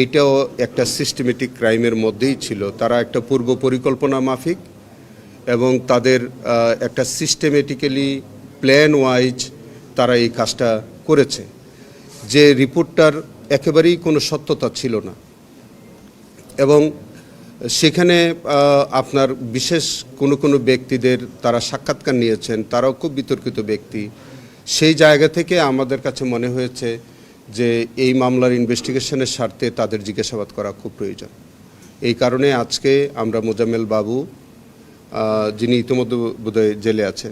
এটাও একটা সিস্টেমেটিক ক্রাইমের মধ্যেই ছিল। তারা একটা পূর্ব পরিকল্পনা মাফিক এবং তাদের একটা সিস্টেমেটিক্যালি প্ল্যান ওয়াইজ তারা এই কাজটা করেছে। যে রিপোর্টটার একেবারেই কোনো সত্যতা ছিল না এবং সেখানে আপনার বিশেষ কোনো ব্যক্তিদের তারা সাক্ষাৎকার নিয়েছেন, তারাও খুব বিতর্কিত ব্যক্তি। সেই জায়গা থেকে আমাদের কাছে মনে হয়েছে যে এই মামলার ইনভেস্টিগেশনের স্বার্থে তাদের জিজ্ঞাসাবাদ করা খুব প্রয়োজন। এই কারণে আজকে আমরা মোজাম্মেল বাবু, যিনি ইতিমধ্যে বোধহয় জেলে আছে,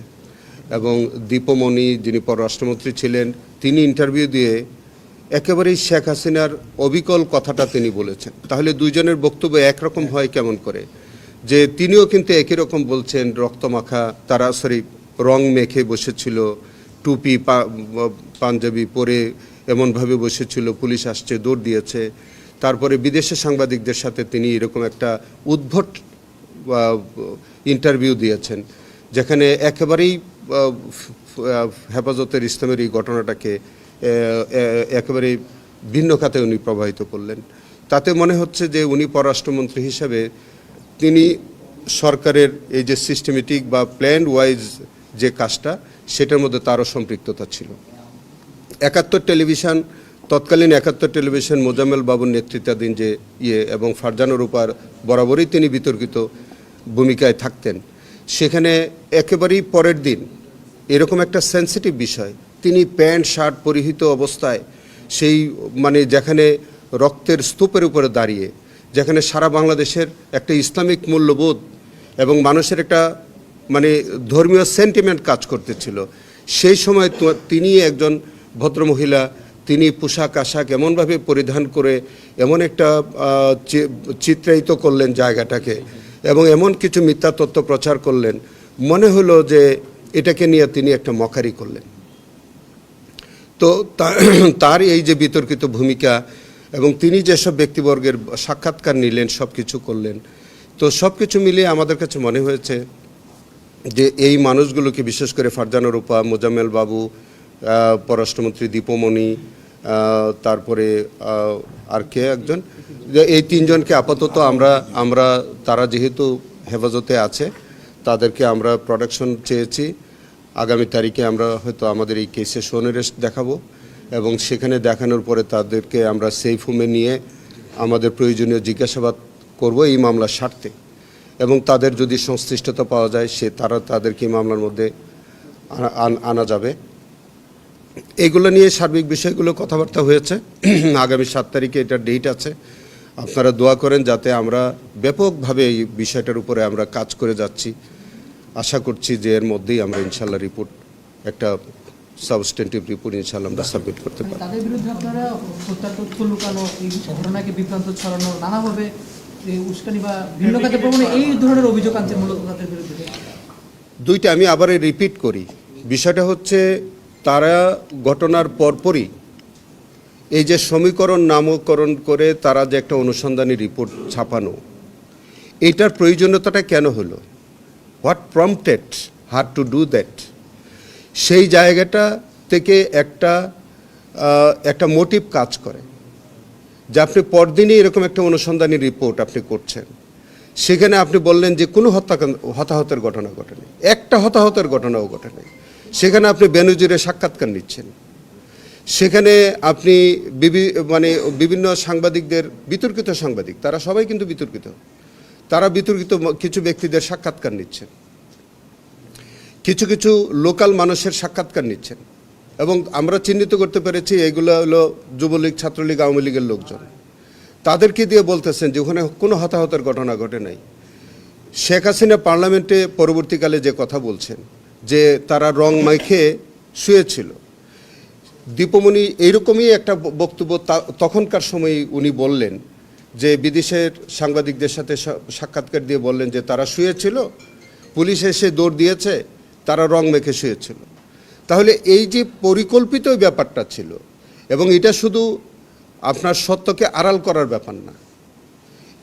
এবং দীপমণি যিনি পররাষ্ট্রমন্ত্রী ছিলেন, তিনি ইন্টারভিউ দিয়ে একেবারেই শেখ হাসিনার অবিকল কথাটা তিনি বলেছেন। তাহলে দুইজনের বক্তব্য একরকম হয় কেমন করে? যে তিনিও কিন্তু একই রকম বলছেন, রক্তমাখা তারা রং মেখে বসেছিল, টুপি পাঞ্জাবি পরে এমনভাবে বসেছিল, পুলিশ আসছে দৌড় দিয়েছে। তারপরে বিদেশের সাংবাদিকদের সাথে তিনি এরকম একটা উদ্ভট ইন্টারভিউ দিয়েছেন, যেখানে একেবারেই হেফাজতের ইসলামের এই ঘটনাটাকে একেবারে ভিন্ন খাতে উনি প্রবাহিত করলেন। তাতে মনে হচ্ছে যে উনি পররাষ্ট্রমন্ত্রী হিসাবে তিনি সরকারের এই যে সিস্টেমেটিক বা প্ল্যান ওয়াইজ যে কাজটা, সেটার মধ্যে তারও সম্পৃক্ততা ছিল। তৎকালীন ৭১ টেলিভিশন মোজাম্মেল বাবুর নেতৃত্বাধীন যে এবং ফারজানুর উপর বরাবরই তিনি বিতর্কিত ভূমিকায় থাকতেন। সেখানে একেবারেই পরের দিন এরকম একটা সেন্সিটিভ বিষয়, তিনি প্যান্ট শার্ট পরিহিত অবস্থায় সেই যেখানে রক্তের স্তূপের উপরে দাঁড়িয়ে, যেখানে সারা বাংলাদেশের একটা ইসলামিক মূল্যবোধ এবং মানুষের একটা ধর্মীয় সেন্টিমেন্ট কাজ করতেছিল, সেই সময় তিনি একজন ভদ্রমহিলা, তিনি পোশাক আশাক এমনভাবে পরিধান করে এমন একটা চিত্রায়িত করলেন জায়গাটাকে, এবং এমন কিছু মিথ্যা তথ্য প্রচার করলেন, মনে হলো যে এটাকে নিয়ে তিনি একটা মকারি করলেন। তো তার এই যে বিতর্কিত ভূমিকা এবং তিনি যেসব ব্যক্তিবর্গের সাক্ষাৎকার নিলেন, সব কিছু করলেন, তো সব কিছু মিলিয়ে আমাদের কাছে মনে হয়েছে যে এই মানুষগুলোকে, বিশেষ করে ফারজানুর উপা, মোজাম্মেল বাবু, পররাষ্ট্রমন্ত্রী দীপমণি, তারপরে আর কে একজন, এই তিনজনকে আপাতত আমরা তারা যেহেতু হেফাজতে আছে, তাদেরকে আমরা প্রোটেকশন চেয়েছি। আগামী তারিখে আমরা হয়তো আমাদের এই কেসে শোন অ্যারেস্ট দেখাবো এবং সেখানে দেখানোর পরে তাদেরকে আমরা সেফ হোমে নিয়ে আমাদের প্রয়োজনীয় জিজ্ঞাসাবাদ করব এই মামলার স্বার্থে, এবং তাদের যদি সংশ্লিষ্টতা পাওয়া যায় তাদেরকে এই মামলার মধ্যে আনা যাবে। এগুলো নিয়ে সার্বিক বিষয়গুলো কথাবার্তা হয়েছে। আগামী ৭ তারিখে এটার ডেট আছে। আপনারা দোয়া করেন যাতে আমরা ব্যাপকভাবে এই বিষয়টার উপরে আমরা কাজ করে যাচ্ছি। আশা করছি যে এর মধ্যেই আমরা ইনশাল্লাহ রিপোর্ট, একটা সাবস্টেন্টিভ রিপোর্ট ইনশাল্লাহ আমরা সাবমিট করতে পারি। তাদের বিরুদ্ধে আপনারা হত্যা তথ্য লুকানো, এই ঘটনাকে বিভ্রান্ত ছড়ানো, নানাভাবে উস্কানি বা ভিন্ন কাজে প্রমাণে এই ধরনের অভিযোগ আনছে মূলত তাদের বিরুদ্ধে। দুইটা আমি আবার রিপিট করি। বিষয়টা হচ্ছে, তারা ঘটনার পরপরই এই যে সমীকরণ নামকরণ করে তারা যে একটা অনুসন্ধানী রিপোর্ট ছাপানো, এটার প্রয়োজনীয়তাটা কেন হলো? What prompted her to do that? সেই জায়গাটা থেকে একটা মোটিভ কাজ করে যে আপনি পরদিনই এরকম একটা অনুসন্ধানী রিপোর্ট আপনি করছেন, সেখানে আপনি বললেন যে কোনো হতাহতের ঘটনা ঘটেনি, একটা হতাহতের ঘটনাও ঘটেনি। সেখানে আপনি বেনজিরের সাক্ষাৎকার নিচ্ছেন, সেখানে আপনি বিভিন্ন সাংবাদিকদের, বিতর্কিত সাংবাদিক, তারা সবাই কিন্তু বিতর্কিত, তারা বিতর্কিত কিছু ব্যক্তিদের সাক্ষাৎকার নিচ্ছেন, কিছু লোকাল মানুষের সাক্ষাৎকার নিচ্ছেন, এবং আমরা চিহ্নিত করতে পেরেছি এগুলো হলো যুবলীগ, ছাত্রলীগ, আওয়ামী লীগের লোকজন। তাদেরকে দিয়ে বলতেছেন যে ওখানে কোনো হতাহতের ঘটনা ঘটে নাই। শেখ হাসিনা পার্লামেন্টে পরবর্তীকালে যে কথা বলছেন যে তারা রং মাইখে শুয়েছিল, দীপমণি এইরকমই একটা বক্তব্য তখনকার সময় উনি বললেন যে বিদেশের সাংবাদিকদের সাথে সাক্ষাৎকার দিয়ে বললেন যে তারা শুয়েছিল, পুলিশ এসে দৌড় দিয়েছে, তারা রং মেখে শুয়েছিল। তাহলে এই যে পরিকল্পিত ব্যাপারটা ছিল, এবং এটা শুধু আপনার সত্যকে আড়াল করার ব্যাপার না,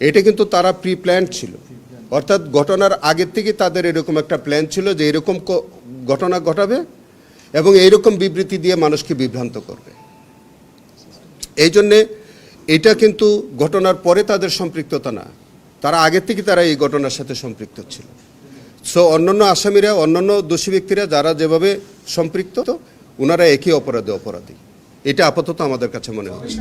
এটা কিন্তু তারা প্রি প্ল্যান ছিল। অর্থাৎ ঘটনার আগের থেকে তাদের এরকম একটা প্ল্যান ছিল যে এরকম ঘটনা ঘটাবে এবং এইরকম বিবৃতি দিয়ে মানুষকে বিভ্রান্ত করবে। এই জন্যে এটা কিন্তু ঘটনার পরে তাদের সম্পৃক্ততা না, তারা আগের থেকে তারা এই ঘটনার সাথে সম্পৃক্ত ছিল। সো অন্যান্য আসামিরা, অন্যান্য দোষী ব্যক্তিরা যারা যেভাবে সম্পৃক্ত, ওনারা একই অপরাধী। এটা আপাতত আমাদের কাছে মনে হচ্ছে।